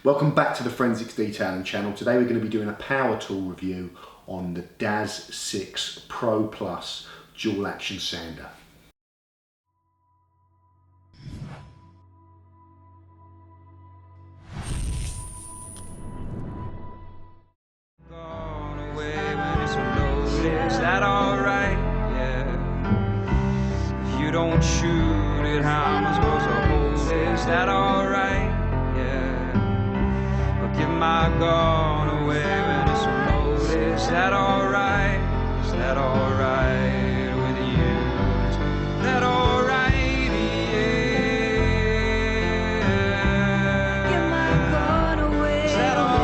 Welcome back to the Forensics Detailing channel. Today we're going to be doing a power tool review on the DAS6 Pro Plus dual action sander. Is that alright? Yeah. If you don't shoot it, how am I supposed to hold it? Is that alright? Yeah. I'll give my gun away when it's unloaded. Is that alright? Is that alright with you? Is that alright? Yeah. Give my gun away. Is that alright?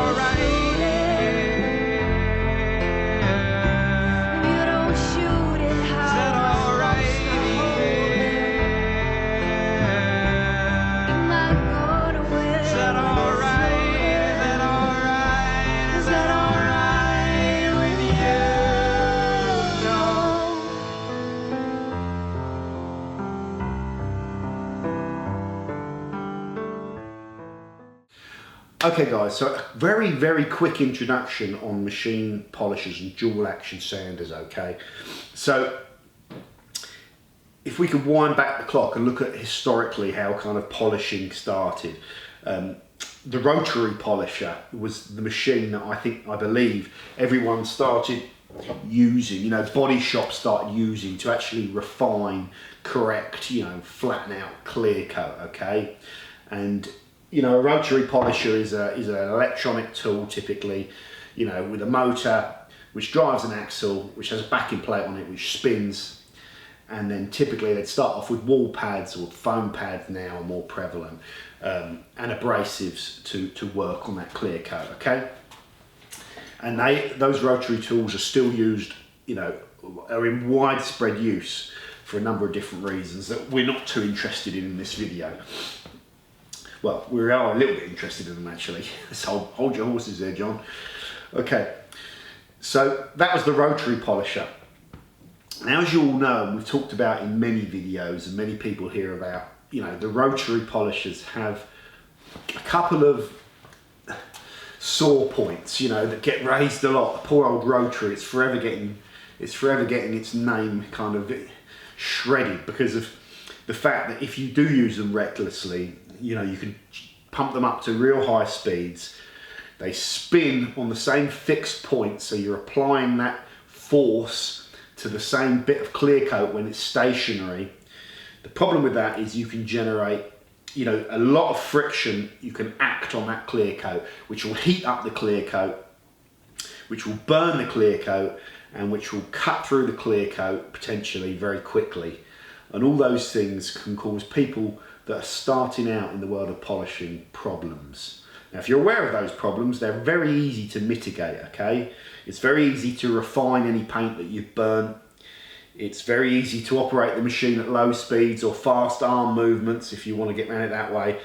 Okay guys, so very quick introduction on machine polishers and dual action sanders, okay? So if we could wind back the clock and look at historically how kind of polishing started. The rotary polisher was the machine that I believe everyone started using, you know, body shops started using to actually refine, correct, you know, flatten out, clear coat, okay? And you know, a rotary polisher is an electronic tool typically, you know, with a motor which drives an axle, which has a backing plate on it which spins, and then typically they'd start off with wall pads, or foam pads now are more prevalent, and abrasives to work on that clear coat, okay? And those rotary tools are still used, you know, are in widespread use for a number of different reasons that we're not too interested in this video. Well, we are a little bit interested in them actually, so hold your horses there, John. Okay, so that was the rotary polisher. Now, as you all know, and we've talked about in many videos and many people hear about, you know, the rotary polishers have a couple of sore points, you know, that get raised a lot. Poor old rotary, it's forever getting its name kind of shredded because of the fact that if you do use them recklessly, you know, you can pump them up to real high speeds. They spin on the same fixed point, so you're applying that force to the same bit of clear coat when it's stationary. The problem with that is you can generate, you know, a lot of friction. You can act on that clear coat, which will heat up the clear coat, which will burn the clear coat, and which will cut through the clear coat potentially very quickly. And all those things can cause people that are starting out in the world of polishing problems. Now, if you're aware of those problems, they're very easy to mitigate, okay? It's very easy to refine any paint that you've burnt. It's very easy to operate the machine at low speeds or fast arm movements if you want to get around it that way,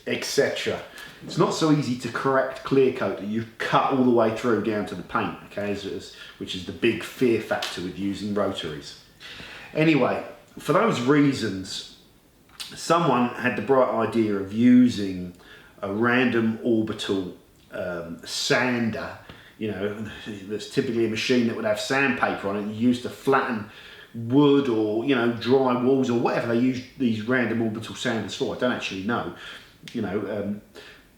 etc. It's not so easy to correct clear coat that you've cut all the way through down to the paint, okay? Which is the big fear factor with using rotaries. Anyway, for those reasons, someone had the bright idea of using a random orbital sander, you know, that's typically a machine that would have sandpaper on it and used to flatten wood or, you know, dry walls or whatever they use these random orbital sanders for. I don't actually know, you know,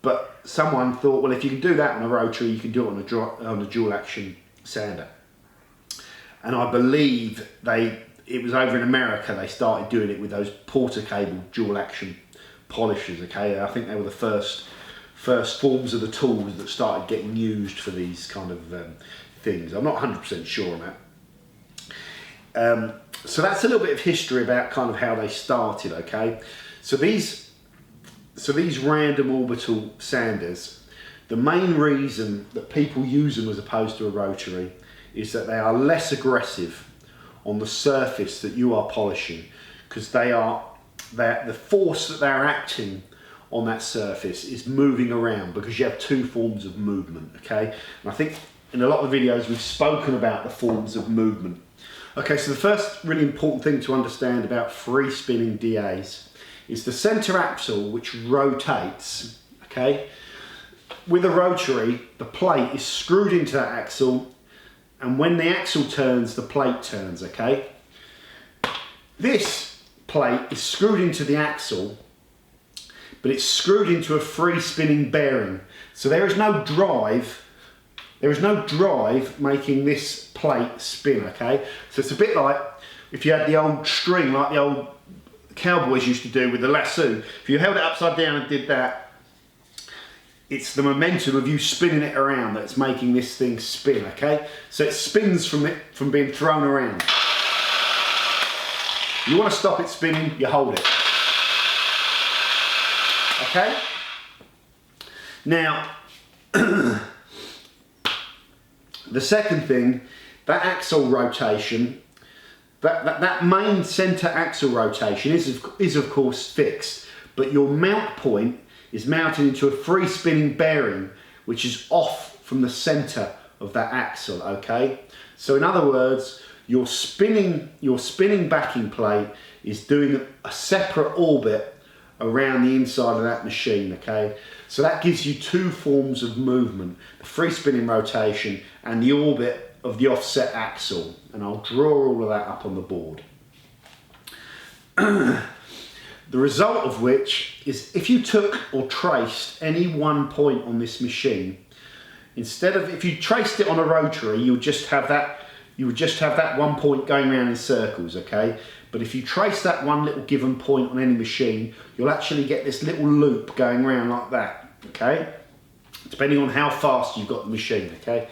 but someone thought, well, if you can do that on a rotary, you can do it on a dual action sander. And I believe it was over in America they started doing it with those Porter cable dual action polishers, okay? I think they were the first forms of the tools that started getting used for these kind of things. I'm not 100% sure on that. So that's a little bit of history about kind of how they started, okay? So these random orbital sanders, the main reason that people use them as opposed to a rotary is that they are less aggressive on the surface that you are polishing, because the force that they're acting on that surface is moving around because you have two forms of movement, okay? And I think in a lot of the videos we've spoken about the forms of movement. Okay, so the first really important thing to understand about free spinning DAs is the center axle, which rotates, okay? with a rotary, the plate is screwed into that axle, and when the axle turns, the plate turns, okay? This plate is screwed into the axle, but it's screwed into a free spinning bearing. So there is no drive making this plate spin, okay? So it's a bit like if you had the old string, like the old cowboys used to do with the lasso. If you held it upside down and did that, it's the momentum of you spinning it around that's making this thing spin, okay? So it spins from being thrown around. You want to stop it spinning, you hold it. Okay? Now, the second thing, that axle rotation, that main centre axle rotation is of course fixed, but your mount point is mounted into a free spinning bearing which is off from the centre of that axle, okay? So in other words, your spinning backing plate is doing a separate orbit around the inside of that machine, okay? So that gives you two forms of movement, the free spinning rotation and the orbit of the offset axle. And I'll draw all of that up on the board. The result of which is if you took or traced any one point on this machine, instead of, if you traced it on a rotary, you would just have that one point going around in circles, okay? But if you trace that one little given point on any machine, you'll actually get this little loop going around like that, okay? Depending on how fast you've got the machine, okay?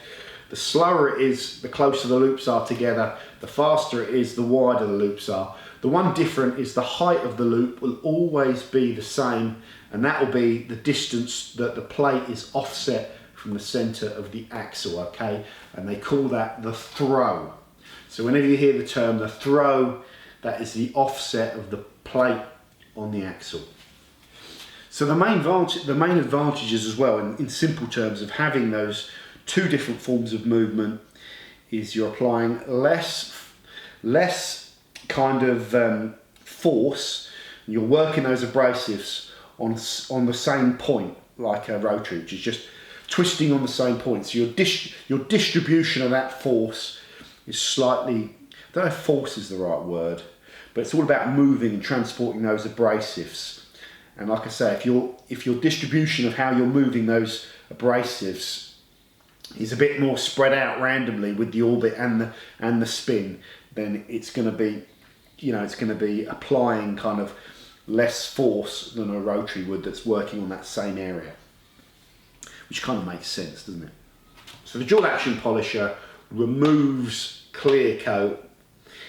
The slower it is, the closer the loops are together. The faster it is, the wider the loops are. The one different is the height of the loop will always be the same, and that will be the distance that the plate is offset from the center of the axle, okay? And they call that the throw. So whenever you hear the term the throw, that is the offset of the plate on the axle. So the main advantages as well, in simple terms, of having those two different forms of movement is you're applying less kind of force. You're working those abrasives on the same point, like a rotary, which is just twisting on the same point. So your distribution of that force is slightly, I don't know if force is the right word, but it's all about moving and transporting those abrasives. And like I say, if your distribution of how you're moving those abrasives is a bit more spread out randomly with the orbit and the spin, then it's going to be, it's going to be applying kind of less force than a rotary would that's working on that same area, which kind of makes sense, doesn't it? So the dual action polisher removes clear coat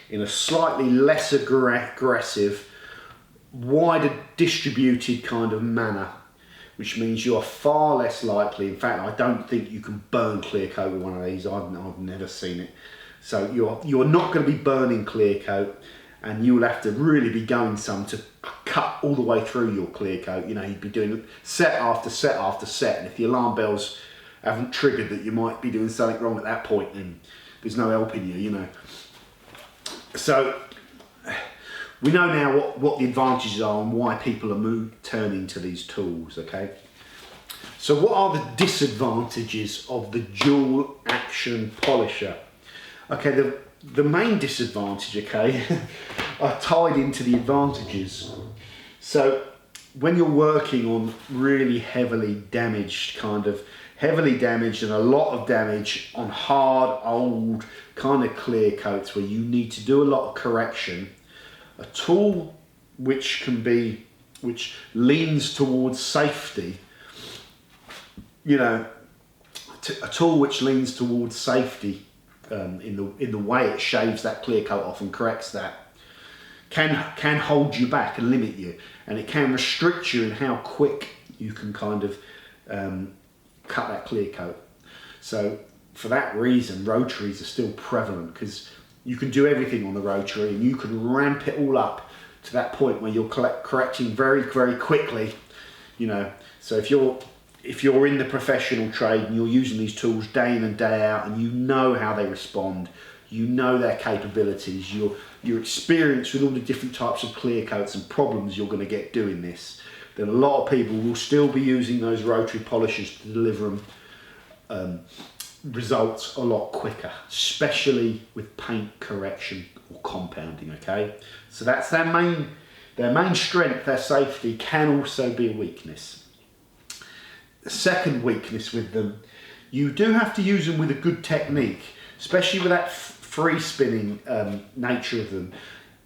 in a slightly less aggressive, wider distributed kind of manner, which means you're far less likely, in fact I don't think you can burn clear coat with one of these. I've never seen it. So you're not going to be burning clear coat, and you will have to really be going some to cut all the way through your clear coat. You'd be doing set after set after set, and if the alarm bells haven't triggered that you might be doing something wrong at that point, then there's no helping you, So we know now what the advantages are and why people are turning to these tools, okay? So what are the disadvantages of the dual action polisher? Okay, the main disadvantage, okay, are tied into the advantages. So when you're working on really heavily damaged and a lot of damage on hard, old kind of clear coats where you need to do a lot of correction, a tool which leans towards safety, a tool which leans towards safety in the way it shaves that clear coat off and corrects that, can hold you back and limit you, and it can restrict you in how quick you can kind of cut that clear coat. So for that reason, rotaries are still prevalent, because you can do everything on the rotary and you can ramp it all up to that point where you're correcting very, very quickly. So if you're in the professional trade and you're using these tools day in and day out, and you know how they respond, you know their capabilities, you're experienced with all the different types of clear coats and problems you're going to get doing this, then a lot of people will still be using those rotary polishers to deliver them results a lot quicker, especially with paint correction or compounding. Okay, so that's their main strength. Their safety can also be a weakness. The second weakness with them, you do have to use them with a good technique, especially with that free spinning nature of them.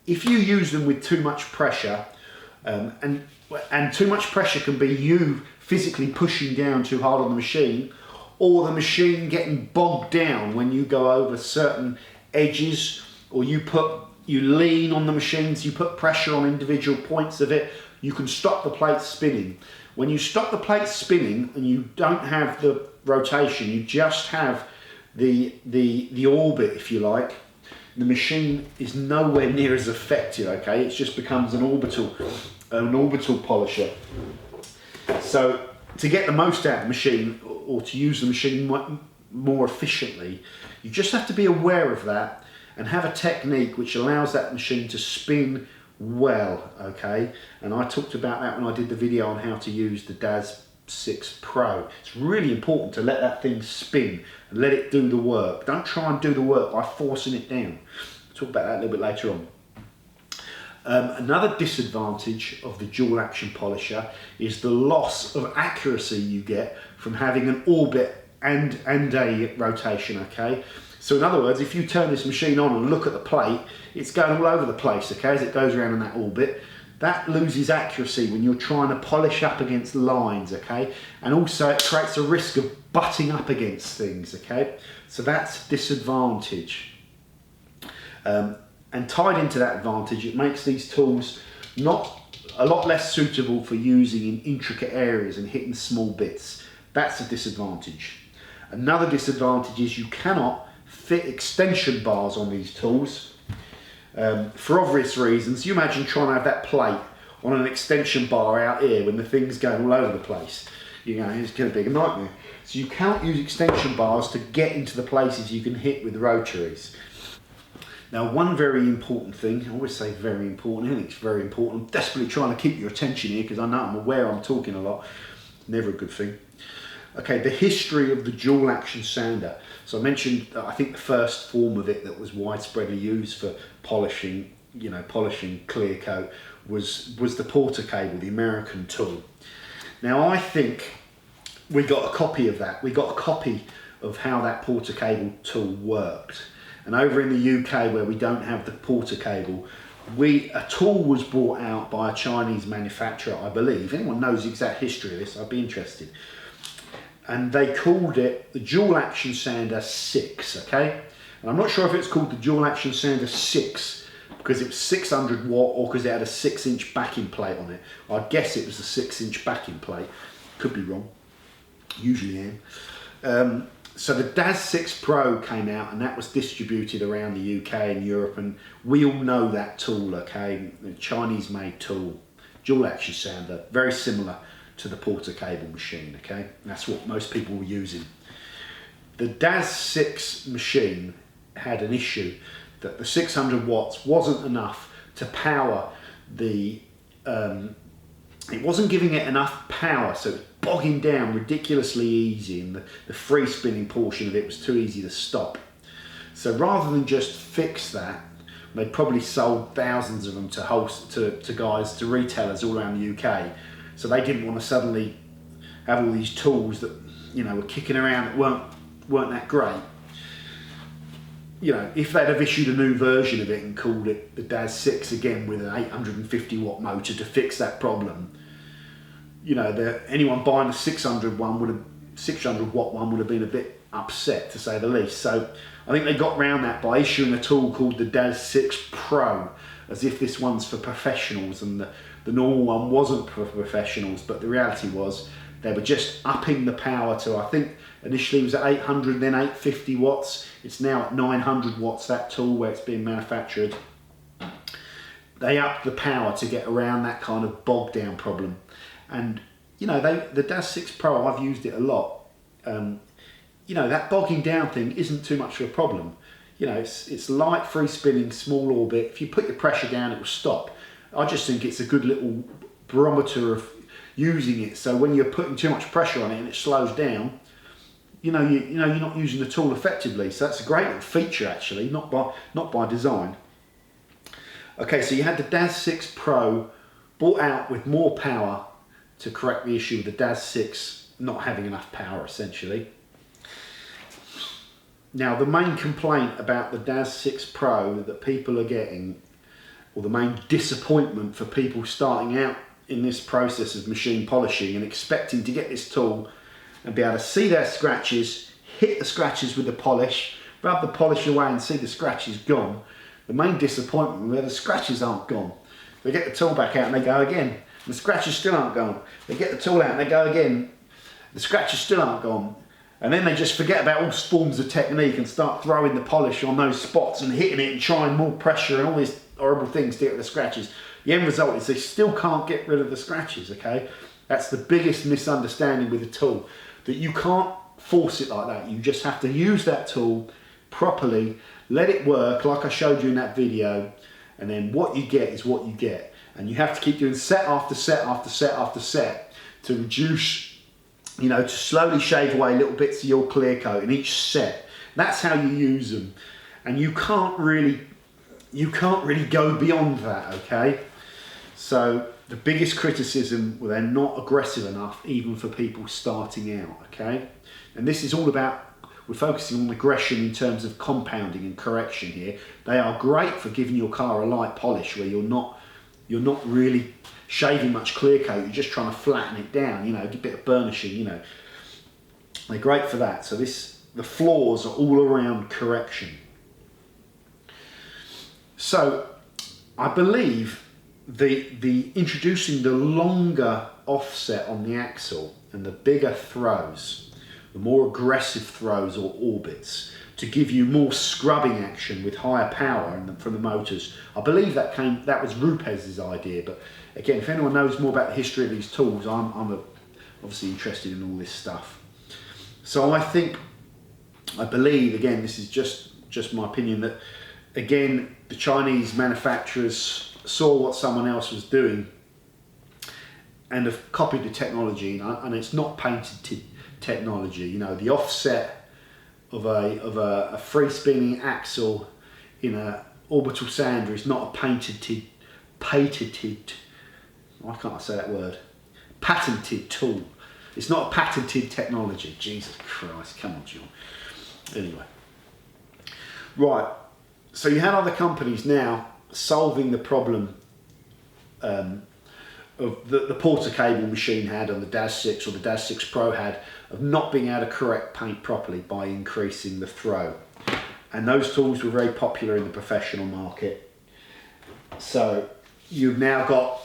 If you use them with too much pressure, and too much pressure can be you physically pushing down too hard on the machine, or the machine getting bogged down when you go over certain edges, or you lean on the machines, you put pressure on individual points of it, you can stop the plate spinning. When you stop the plate spinning and you don't have the rotation, you just have the orbit, if you like, the machine is nowhere near as effective. Okay, it just becomes an orbital polisher. So to get the most out of the machine, or to use the machine more efficiently, you just have to be aware of that and have a technique which allows that machine to spin well. Okay, and I talked about that when I did the video on how to use the DAS6 Pro. It's really important to let that thing spin and let it do the work. Don't try and do the work by forcing it down. I'll talk about that a little bit later on. Another disadvantage of the dual action polisher is the loss of accuracy you get from having an orbit and a rotation. Okay, so in other words, if you turn this machine on and look at the plate, it's going all over the place. Okay, as it goes around in that orbit, that loses accuracy when you're trying to polish up against lines. Okay, and also it creates a risk of butting up against things. Okay, so that's a disadvantage. And tied into that advantage, it makes these tools a lot less suitable for using in intricate areas and hitting small bits. That's a disadvantage. Another disadvantage is you cannot fit extension bars on these tools for obvious reasons. You imagine trying to have that plate on an extension bar out here when the thing's going all over the place. You know, it's going to be a nightmare. So you can't use extension bars to get into the places you can hit with rotaries. Now, one very important thing, I always say very important, I think it's very important. I'm desperately trying to keep your attention here because I know I'm aware I'm talking a lot. Never a good thing. Okay, the history of the dual action sander. So I mentioned, I think the first form of it that was widespreadly used for polishing, polishing clear coat was the Porter cable, the American tool. Now, I think we got a copy of that. We got a copy of how that Porter cable tool worked. And over in the UK, where we don't have the Porter cable, a tool was brought out by a Chinese manufacturer, I believe. If anyone knows the exact history of this, I'd be interested. And they called it the Dual Action Sander 6, okay? And I'm not sure if it's called the Dual Action Sander 6 because it was 600 watt or because it had a 6-inch backing plate on it. I guess it was the 6-inch backing plate. Could be wrong. Usually am. So the DAS6 Pro came out and that was distributed around the UK and Europe, and we all know that tool, okay? The Chinese made tool, dual action sander, very similar to the Porter cable machine, okay? And that's what most people were using. The DAS6 machine had an issue that the 600 watts wasn't enough to power the, it wasn't giving it enough power, so it was bogging down ridiculously easy, and the free spinning portion of it was too easy to stop. So rather than just fix that, they probably sold thousands of them to retailers all around the UK. So they didn't want to suddenly have all these tools that were kicking around that weren't that great. If they'd have issued a new version of it and called it the DAS6 again with an 850 watt motor to fix that problem, anyone buying a 600 watt one would have been a bit upset, to say the least. So I think they got around that by issuing a tool called the DAS6 Pro, as if this one's for professionals, and the normal one wasn't for professionals. But the reality was they were just upping the power to, I think initially it was at 800, then 850 watts. It's now at 900 watts, that tool, where it's being manufactured. They upped the power to get around that kind of bog down problem. And the DAS6 Pro, I've used it a lot. That bogging down thing isn't too much of a problem. It's light, free spinning, small orbit. If you put your pressure down, it will stop. I just think it's a good little barometer of using it. So when you're putting too much pressure on it and it slows down, you know you're not using the tool effectively. So that's a great little feature actually, not by design. Okay, so you had the DAS6 Pro brought out with more power to correct the issue of the DAS6 not having enough power essentially. Now the main complaint about the DAS6 Pro that people are getting, or the main disappointment for people starting out in this process of machine polishing and expecting to get this tool and be able to see their scratches, hit the scratches with the polish, rub the polish away and see the scratches gone. The main disappointment where the scratches aren't gone. They get the tool back out and they go again. The scratches still aren't gone. They get the tool out and they go again. The scratches still aren't gone. And then they just forget about all forms of technique and start throwing the polish on those spots and hitting it and trying more pressure and all these horrible things to get rid of the scratches. The end result is they still can't get rid of the scratches, okay? That's the biggest misunderstanding with the tool, that you can't force it like that. You just have to use that tool properly, let it work like I showed you in that video, and then what you get is what you get. And you have to keep doing set after set after set after set to reduce, you know, to slowly shave away little bits of your clear coat in each set. That's how you use them. And you can't really go beyond that, okay? So the biggest criticism, well, they're not aggressive enough even for people starting out, okay? And this is all about, we're focusing on aggression in terms of compounding and correction here. They are great for giving your car a light polish where you're not really shaving much clear coat, you're just trying to flatten it down, you know, a bit of burnishing, you know. They're great for that. So the flaws are all around correction. So I believe the introducing the longer offset on the axle and the bigger throws, the more aggressive throws or orbits, to give you more scrubbing action with higher power from the motors. I believe that was Rupez's idea, but again, if anyone knows more about the history of these tools, I'm obviously interested in all this stuff. So I believe, again, this is just my opinion, that again, the Chinese manufacturers saw what someone else was doing and have copied the technology, and it's not patented technology. You know, the offset of a free spinning axle in a orbital sander is not a patented, why can't I say that word? Patented tool. It's not a patented technology. Jesus Christ, come on, John. Anyway. Right, so you had other companies now solving the problem of the Porter cable machine had, and the DAS6 or the DAS6 Pro had, of not being able to correct paint properly by increasing the throw. And those tools were very popular in the professional market. So you've now got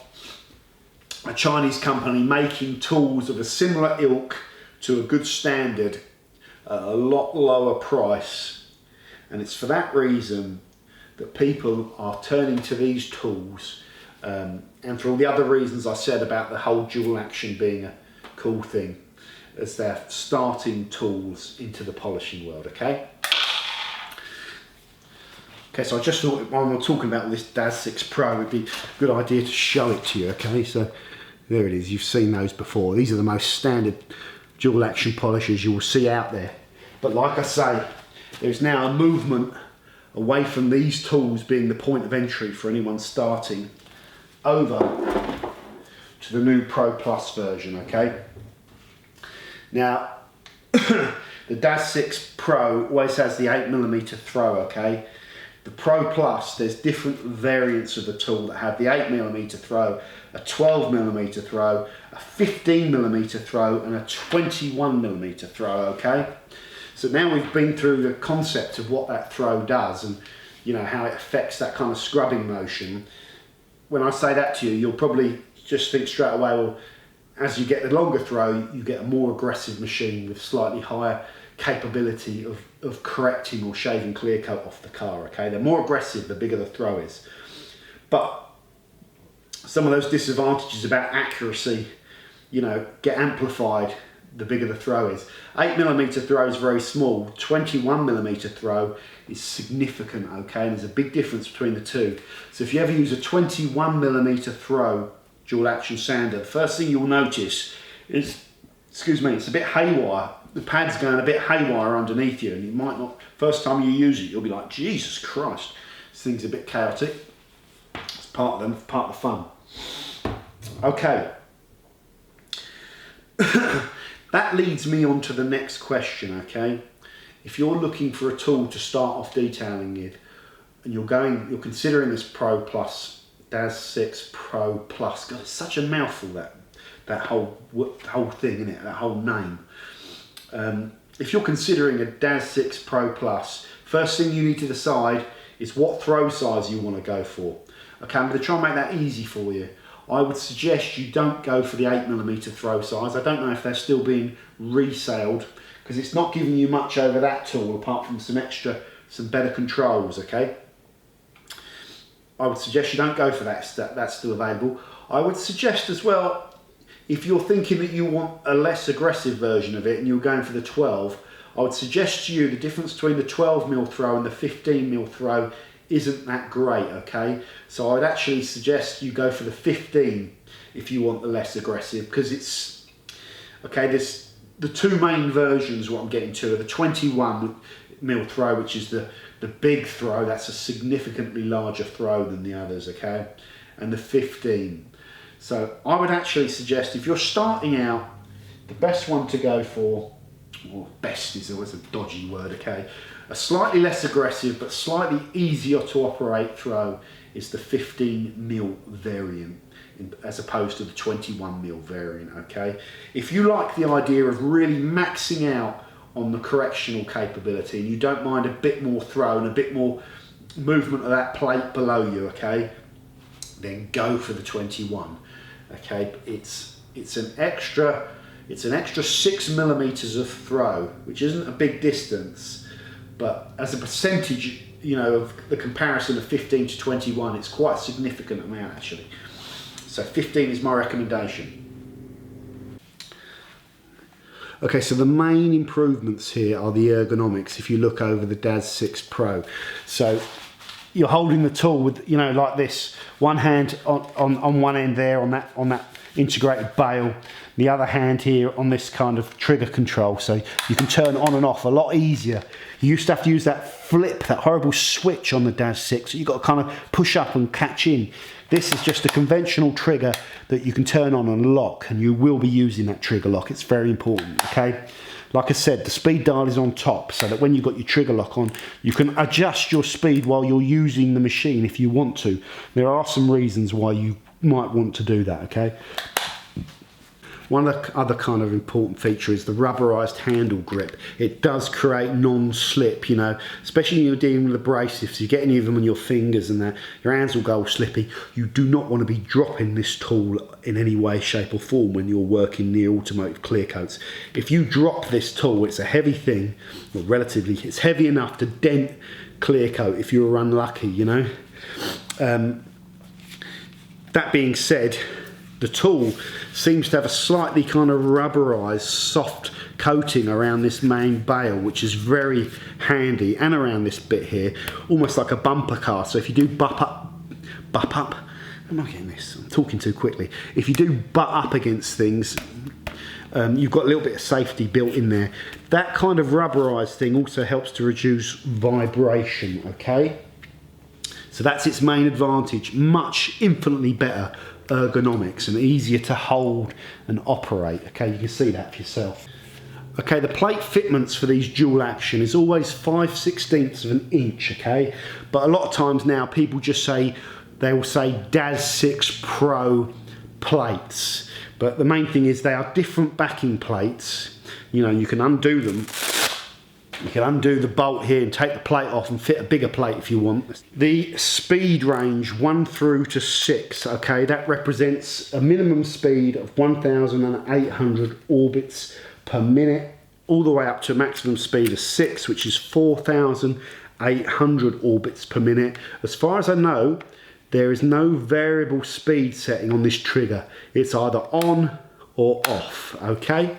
a Chinese company making tools of a similar ilk to a good standard at a lot lower price. And it's for that reason that people are turning to these tools, and for all the other reasons I said about the whole dual action being a cool thing, as their starting tools into the polishing world, okay? Okay, so I just thought while we're talking about this DAS6 Pro, it'd be a good idea to show it to you, okay? So there it is, you've seen those before. These are the most standard dual action polishers you will see out there. But like I say, there's now a movement away from these tools being the point of entry for anyone starting, over to the new Pro Plus version, okay? Now, the DAS6 Pro always has the 8mm throw, okay? The Pro Plus, there's different variants of the tool that have the 8mm throw, a 12mm throw, a 15mm throw, and a 21mm throw, okay? So now we've been through the concept of what that throw does and, you know, how it affects that kind of scrubbing motion. When I say that to you, you'll probably just think straight away, well, as you get the longer throw, you get a more aggressive machine with slightly higher capability of correcting or shaving clear coat off the car, okay? They're more aggressive the bigger the throw is. But some of those disadvantages about accuracy, you know, get amplified the bigger the throw is. 8mm throw is very small, 21mm throw is significant, okay? And there's a big difference between the two. So if you ever use a 21mm throw dual action sander, the first thing you'll notice is, excuse me, it's a bit haywire. The pad's going a bit haywire underneath you, and you might not, first time you use it, you'll be like, Jesus Christ, this thing's a bit chaotic. It's part of the fun. Okay. That leads me on to the next question, okay? If you're looking for a tool to start off detailing with, and you're considering this Pro Plus, DAS6 Pro Plus. God, it's such a mouthful, that whole thing, isn't it? That whole name. If you're considering a DAS6 Pro Plus, first thing you need to decide is what throw size you want to go for. Okay, I'm going to try and make that easy for you. I would suggest you don't go for the 8mm throw size. I don't know if they're still being resaled, because it's not giving you much over that tool apart from some better controls, okay? I would suggest you don't go for that, that's still available. I would suggest as well, if you're thinking that you want a less aggressive version of it and you're going for the 12, I would suggest to you the difference between the 12mm throw and the 15mm throw isn't that great, okay? So I'd actually suggest you go for the 15 if you want the less aggressive, because it's, okay, there's the two main versions, what I'm getting to, are the 21mm throw, which is the big throw, that's a significantly larger throw than the others, okay? And the 15. So I would actually suggest, if you're starting out, the best one to go for, or best is always a dodgy word, okay? A slightly less aggressive but slightly easier to operate throw is the 15mm variant as opposed to the 21mm variant, okay? If you like the idea of really maxing out on the correctional capability and you don't mind a bit more throw and a bit more movement of that plate below you, okay, then go for the 21, okay? It's an extra 6mm of throw, which isn't a big distance, but as a percentage, you know, of the comparison of 15 to 21, it's quite a significant amount actually. So 15 is my recommendation. Okay, so the main improvements here are the ergonomics. If you look over the DAS6 Pro, so you're holding the tool with, you know, like this, one hand on one end there on that integrated bail, the other hand here on this kind of trigger control, so you can turn on and off a lot easier. You used to have to use that flip, that horrible switch on the DAS6, so you've got to kind of push up and catch in. This is just a conventional trigger that you can turn on and lock, and you will be using that trigger lock. It's very important, okay? Like I said, the speed dial is on top, so that when you've got your trigger lock on, you can adjust your speed while you're using the machine if you want to. There are some reasons why you might want to do that, okay? One of the other kind of important feature is the rubberized handle grip. It does create non-slip, you know, especially when you're dealing with abrasives. You get any of them on your fingers and that, your hands will go slippy. You do not want to be dropping this tool in any way, shape or form when you're working near automotive clear coats. If you drop this tool, it's a heavy thing, or relatively, it's heavy enough to dent clear coat if you're unlucky, you know. That being said, the tool seems to have a slightly kind of rubberized soft coating around this main bail, which is very handy, and around this bit here, almost like a bumper car. So if you do butt up, am I getting this? I'm talking too quickly. If you do butt up against things, you've got a little bit of safety built in there. That kind of rubberized thing also helps to reduce vibration, okay? So that's its main advantage, infinitely better ergonomics and easier to hold and operate, okay? You can see that for yourself. Okay, the plate fitments for these dual action is always 5/16 of an inch, okay? But a lot of times now people just say, they will say DAS6 Pro plates. But the main thing is they are different backing plates. You know, you can undo them. You can undo the bolt here and take the plate off and fit a bigger plate if you want. The speed range 1 through to 6, okay, that represents a minimum speed of 1,800 orbits per minute, all the way up to a maximum speed of 6, which is 4,800 orbits per minute. As far as I know, there is no variable speed setting on this trigger. It's either on or off, okay?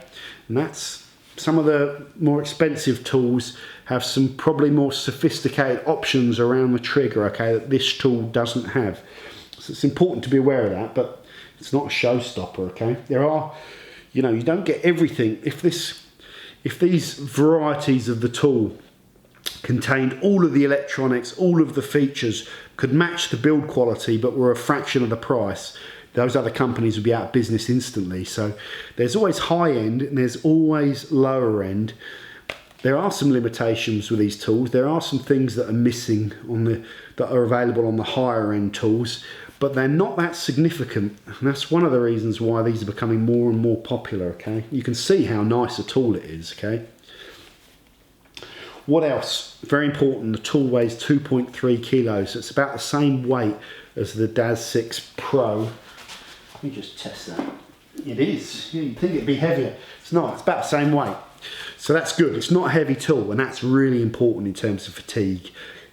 And that's, some of the more expensive tools have some probably more sophisticated options around the trigger, okay, that this tool doesn't have. So it's important to be aware of that, but It's not a showstopper, okay? There are, you know, you don't get everything. If these varieties of the tool contained all of the electronics, all of the features, could match the build quality but were a fraction of the price, those other companies would be out of business instantly. So there's always high end and there's always lower end. There are some limitations with these tools. There are some things that are missing that are available on the higher end tools, but they're not that significant. And that's one of the reasons why these are becoming more and more popular, okay? You can see how nice a tool it is, okay? What else? Very important, the tool weighs 2.3 kilos. It's about the same weight as the DAS6 Pro. Let me just test that. It is. You'd think it'd be heavier. It's not. It's about the same weight. So that's good. It's not a heavy tool, and that's really important in terms of fatigue.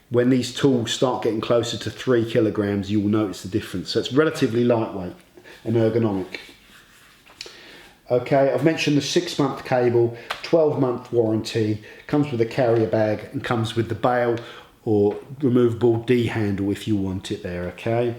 When these tools start getting closer to 3 kilograms, you will notice the difference. So it's relatively lightweight and ergonomic. Okay, I've mentioned the 6-month cable, 12-month warranty, comes with a carrier bag and comes with the bail or removable D handle if you want it there, okay?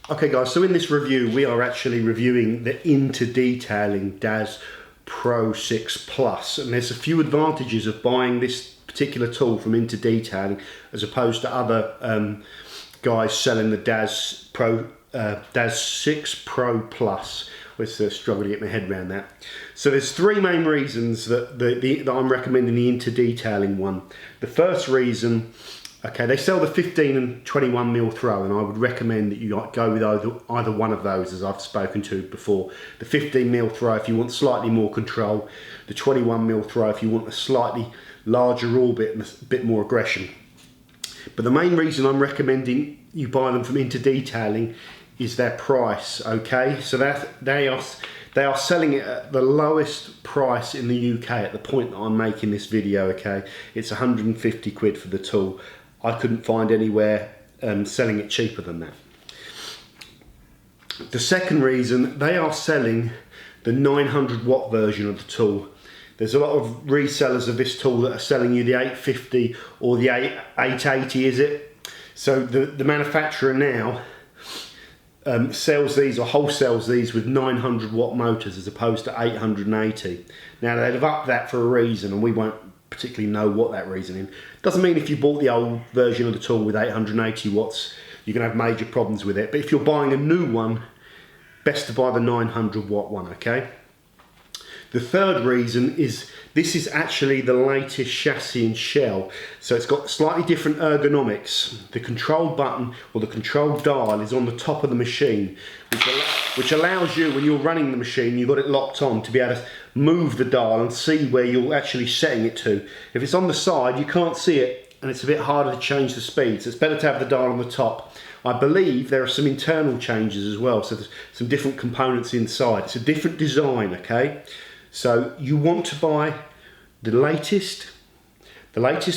Okay guys, so in this review we are actually reviewing the Into Detailing DAS Pro 6 Plus, and there's a few advantages of buying this particular tool from Into Detailing as opposed to other guys selling the DAS6 Pro Plus. We're struggling to get my head around that. So there's 3 main reasons that I'm recommending the Into Detailing one. The first reason, okay, they sell the 15 and 21 mil throw, and I would recommend that you go with either one of those, as I've spoken to before. The 15 mil throw if you want slightly more control, the 21 mil throw if you want a slightly larger orbit and a bit more aggression. But the main reason I'm recommending you buy them from Into Detailing is their price, okay? So that they are selling it at the lowest price in the UK at the point that I'm making this video, okay? It's 150 quid for the tool. I couldn't find anywhere selling it cheaper than that. The second reason, they are selling the 900 watt version of the tool. There's a lot of resellers of this tool that are selling you the 850 or the 880, is it? So the manufacturer now sells these or wholesales these with 900 watt motors as opposed to 880. Now they've upped that for a reason, and we won't particularly know what that reason is. Doesn't mean if you bought the old version of the tool with 880 watts you're going to have major problems with it, but if you're buying a new one, best to buy the 900 watt one, okay? The third reason is this is actually the latest chassis and shell, so it's got slightly different ergonomics. The control button or the control dial is on the top of the machine, which allows you, when you're running the machine, you've got it locked on to be able to move the dial and see where you're actually setting it to. If it's on the side, you can't see it and it's a bit harder to change the speed, so it's better to have the dial on the top. I believe there are some internal changes as well, so there's some different components inside. It's a different design, okay? So you want to buy the latest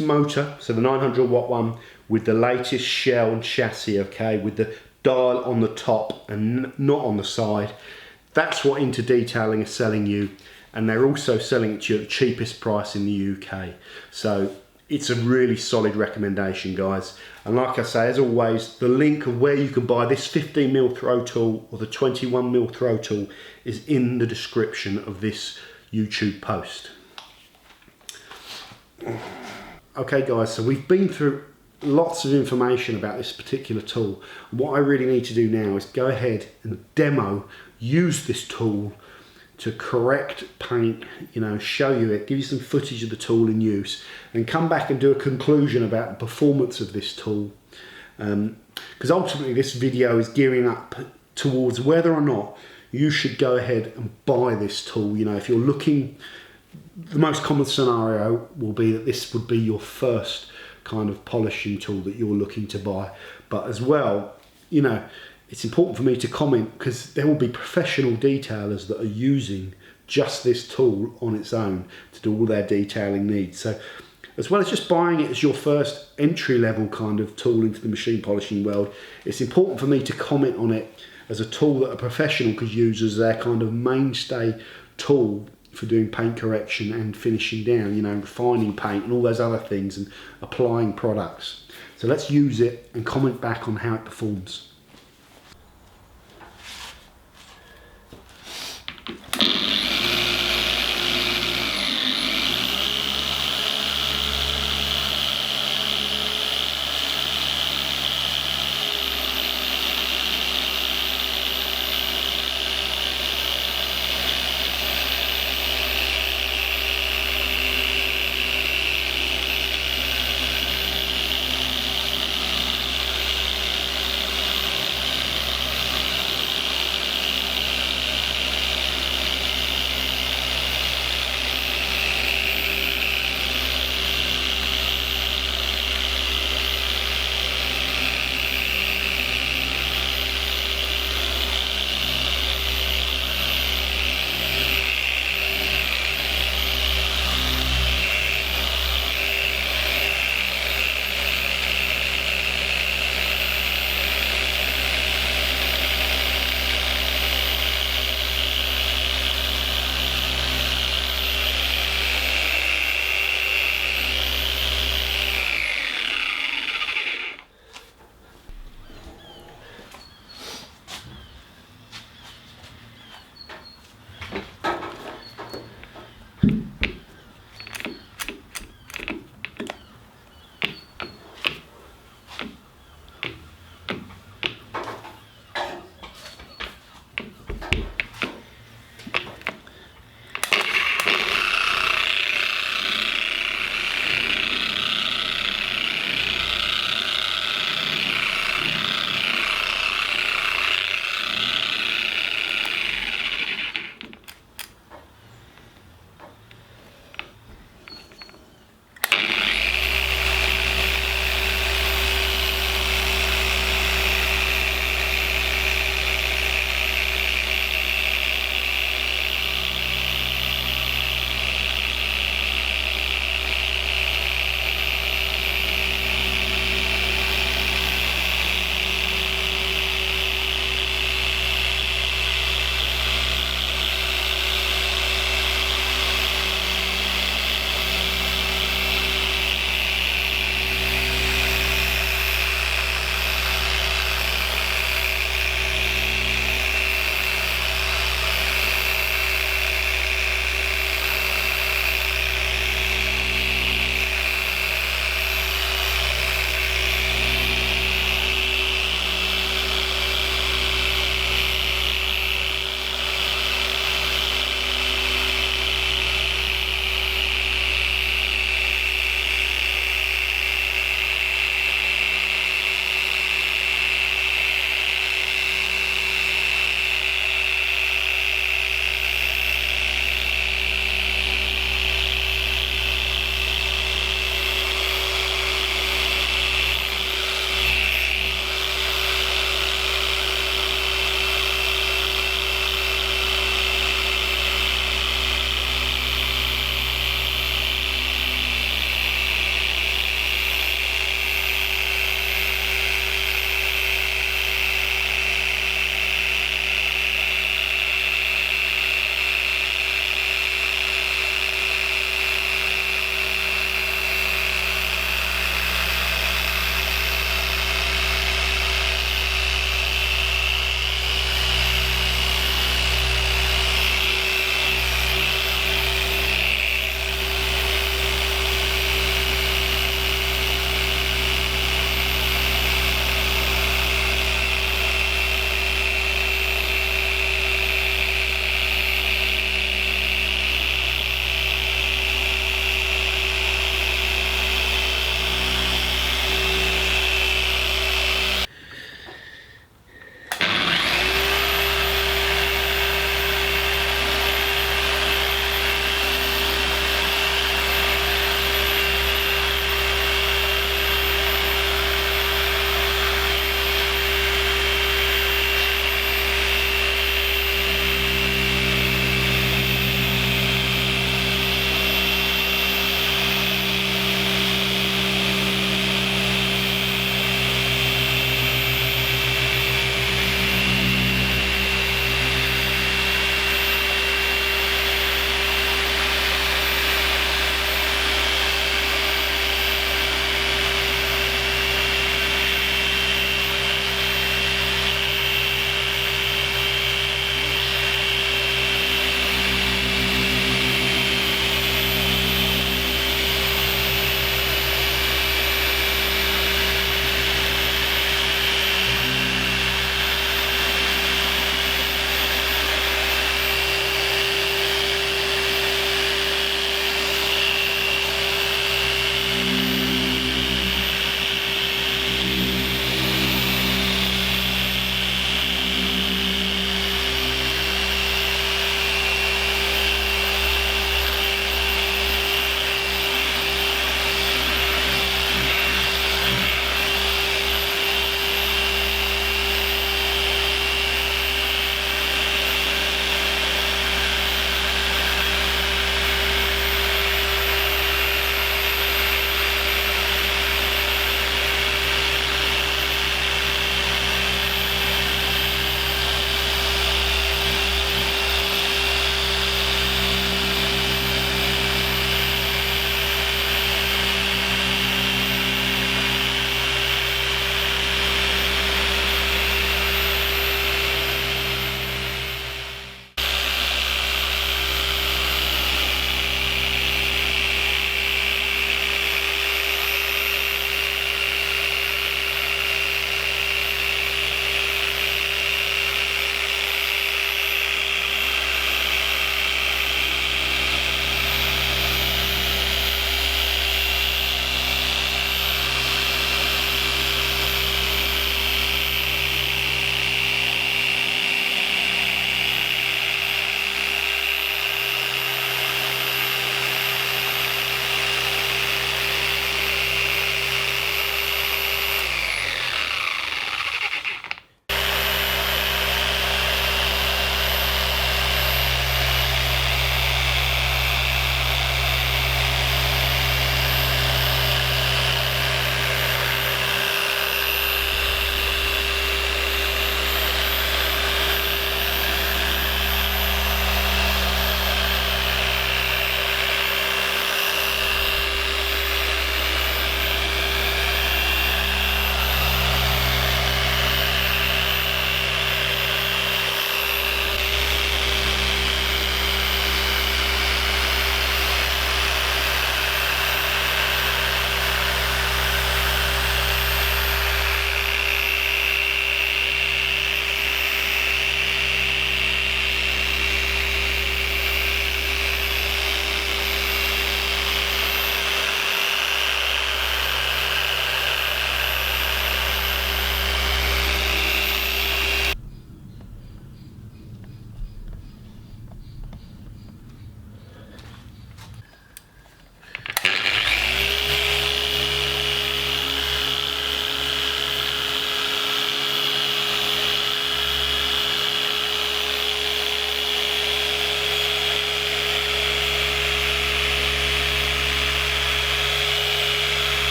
motor, so the 900 watt one, with the latest shell and chassis, okay, with the dial on the top and not on the side. That's what Into Detailing is selling you, and they're also selling it to you at the cheapest price in the UK. So it's a really solid recommendation, guys. And like I say, as always, the link of where you can buy this 15mm throw tool or the 21mm throw tool is in the description of this YouTube post. Okay guys, so we've been through lots of information about this particular tool. What I really need to do now is go ahead and use this tool to correct paint, you know, show you it, give you some footage of the tool in use, and come back and do a conclusion about the performance of this tool. Because ultimately this video is gearing up towards whether or not you should go ahead and buy this tool. You know, if you're looking, the most common scenario will be that this would be your first kind of polishing tool that you're looking to buy. But as well, you know, it's important for me to comment because there will be professional detailers that are using just this tool on its own to do all their detailing needs. So as well as just buying it as your first entry-level kind of tool into the machine polishing world, it's important for me to comment on it as a tool that a professional could use as their kind of mainstay tool for doing paint correction and finishing down, you know, refining paint and all those other things and applying products. So let's use it and comment back on how it performs.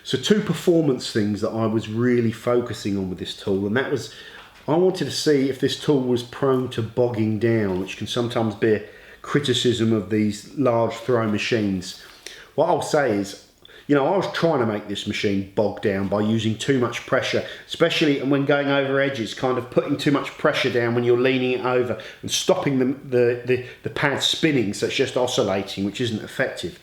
So two performance things that I was really focusing on with this tool, and that was I wanted to see if this tool was prone to bogging down, which can sometimes be a criticism of these large throw machines. What I'll say is, you know, I was trying to make this machine bog down by using too much pressure, especially when going over edges, kind of putting too much pressure down when you're leaning it over and stopping the pad spinning, so it's just oscillating, which isn't effective.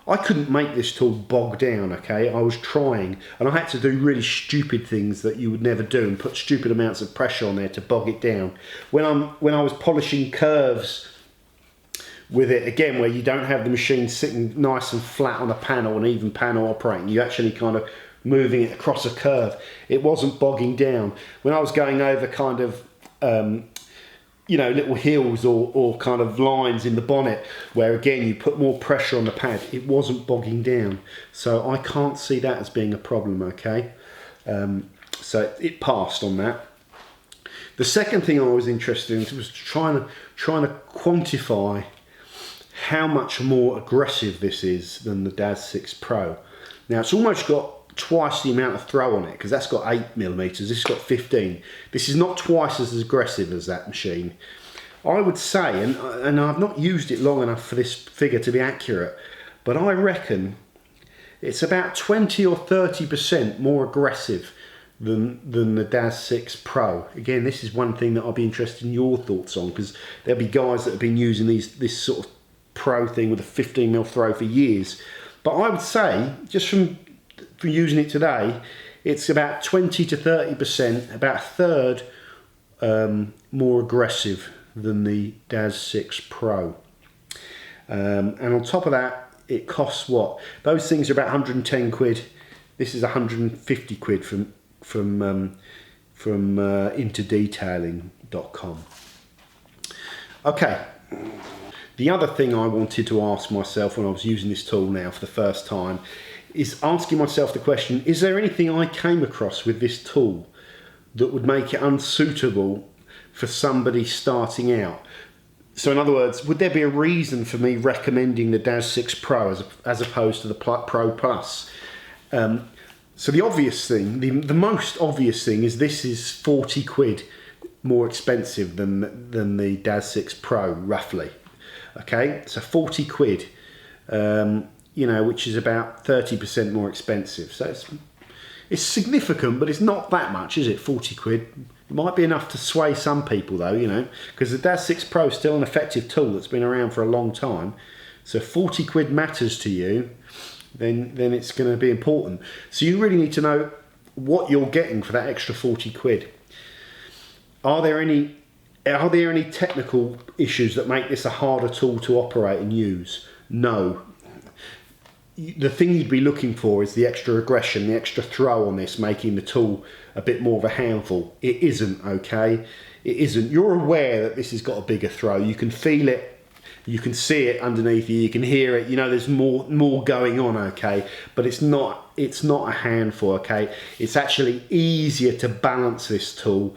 I couldn't make this tool bog down, okay? I was trying, and I had to do really stupid things that you would never do and put stupid amounts of pressure on there to bog it down. When I was polishing curves with it, again, where you don't have the machine sitting nice and flat on a panel, an even panel operating, you actually kind of moving it across a curve, it wasn't bogging down. When I was going over kind of you know, little hills or kind of lines in the bonnet where again you put more pressure on the pad, it wasn't bogging down. So I can't see that as being a problem, okay? So it passed on that. The second thing I was interested in was trying to quantify how much more aggressive this is than the DAS6 Pro. Now it's almost got twice the amount of throw on it, because that's got 8mm, this has got 15. This is not twice as aggressive as that machine. I would say, and I've not used it long enough for this figure to be accurate, but I reckon it's about 20 or 30% more aggressive than the DAS6 Pro. Again, this is one thing that I'll be interested in your thoughts on, because there'll be guys that have been using this sort of Pro thing with a 15mm throw for years. But I would say, just from using it today, it's about 20 to 30%, about a third more aggressive than the DAS6 Pro. And on top of that, it costs what? Those things are about 110 quid. This is 150 quid from interdetailing.com. Okay. The other thing I wanted to ask myself when I was using this tool now for the first time is asking myself the question, is there anything I came across with this tool that would make it unsuitable for somebody starting out? So in other words, would there be a reason for me recommending the DAS6 Pro as opposed to the Pro Plus? So the obvious thing, the most obvious thing is this is 40 quid more expensive than the DAS6 Pro, roughly. Okay, so 40 quid. You know, which is about 30% more expensive. So it's significant, but it's not that much, is it? 40 quid. It might be enough to sway some people though, you know, because the DAS6 Pro is still an effective tool that's been around for a long time. So if 40 quid matters to you, then it's going to be important. So you really need to know what you're getting for that extra 40 quid. Are there any technical issues that make this a harder tool to operate and use? No. The thing you'd be looking for is the extra aggression, the extra throw on this, making the tool a bit more of a handful. It isn't, okay? It isn't. You're aware that this has got a bigger throw. You can feel it. You can see it underneath you. You can hear it. You know, there's more going on, okay? But it's not a handful, okay? It's actually easier to balance this tool.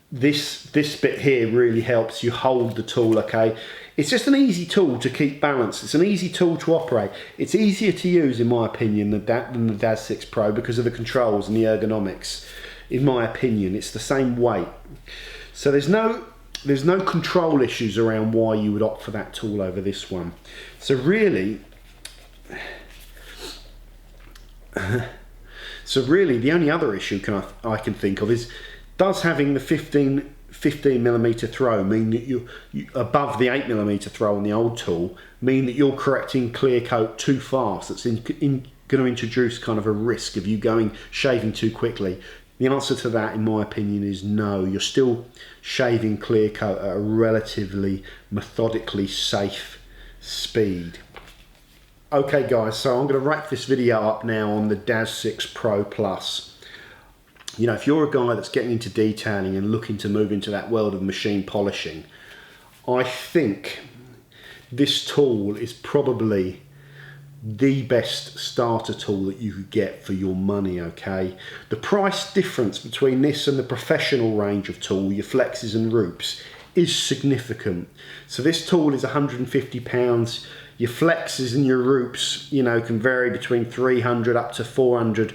This bit here really helps you hold the tool, okay? It's just an easy tool to keep balance. It's an easy tool to operate. It's easier to use, in my opinion, than the DAS6 Pro because of the controls and the ergonomics. In my opinion, it's the same weight. So there's no control issues around why you would opt for that tool over this one. So really, the only other issue I can think of is, does having the 15mm throw mean that you above the 8mm throw on the old tool mean that you're correcting clear coat too fast? That's going to introduce kind of a risk of you shaving too quickly. The answer to that, in my opinion, is no. You're still shaving clear coat at a relatively methodically safe speed. Okay guys, so I'm going to wrap this video up now on the DAS6 Pro Plus. You know, if you're a guy that's getting into detailing and looking to move into that world of machine polishing, I think this tool is probably the best starter tool that you could get for your money, okay? The price difference between this and the professional range of tool, your flexes and roops, is significant. So this tool is £150. Your flexes and your roops, you know, can vary between 300 up to 400.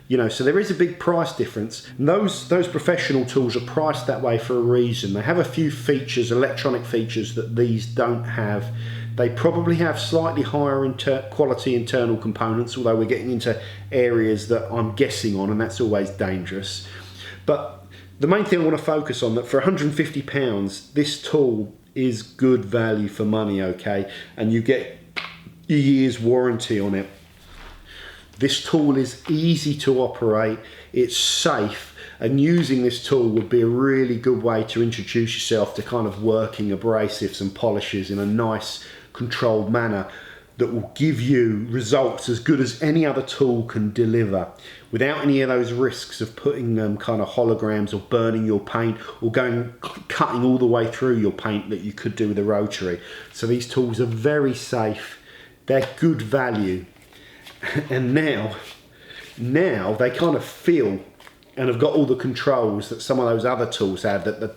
You know, so there is a big price difference. And those professional tools are priced that way for a reason. They have a few features, electronic features, that these don't have. They probably have slightly higher quality internal components, although we're getting into areas that I'm guessing on, and that's always dangerous. But the main thing I want to focus on, that for £150, this tool is good value for money, okay? And you get a year's warranty on it. This tool is easy to operate, it's safe, and using this tool would be a really good way to introduce yourself to kind of working abrasives and polishes in a nice, controlled manner that will give you results as good as any other tool can deliver, without any of those risks of putting kind of holograms or burning your paint or cutting all the way through your paint that you could do with a Rotary. So these tools are very safe, they're good value. And now they kind of feel and have got all the controls that some of those other tools have, that the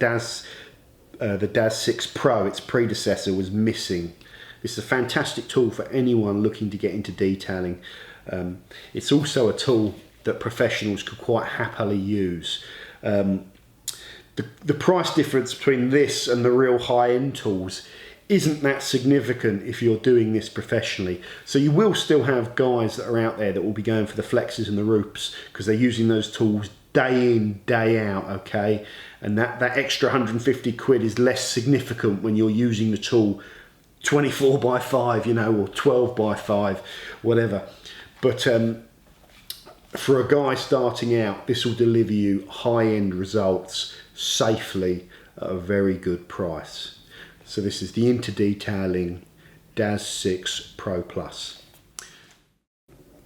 DAS6 Pro, its predecessor, was missing. This is a fantastic tool for anyone looking to get into detailing. It's also a tool that professionals could quite happily use. The price difference between this and the real high-end tools isn't that significant if you're doing this professionally. So you will still have guys that are out there that will be going for the flexes and the roops because they're using those tools day in, day out, okay? And that extra 150 quid is less significant when you're using the tool 24 by 5, you know, or 12 by 5, whatever. But for a guy starting out, this will deliver you high-end results safely at a very good price. So this is the Interdetailing DAS6 Pro Plus.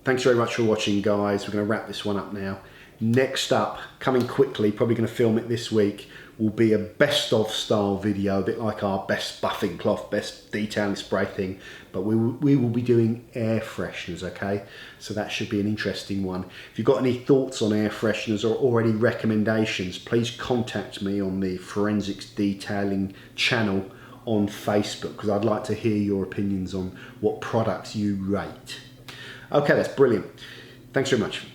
Thanks very much for watching, guys. We're going to wrap this one up now. Next up, coming quickly, probably going to film it this week, will be a best of style video, a bit like our best buffing cloth, best detailing spray thing, but we will be doing air fresheners, okay? So that should be an interesting one. If you've got any thoughts on air fresheners or any recommendations, please contact me on the Forensics Detailing channel on Facebook, because I'd like to hear your opinions on what products you rate. Okay, that's brilliant. Thanks very much.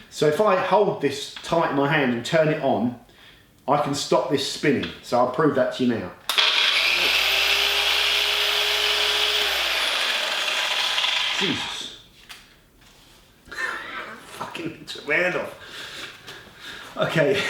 So if I hold this tight in my hand and turn it on, I can stop this spinning. So I'll prove that to you now. Jesus. Fucking took my hand off. Okay.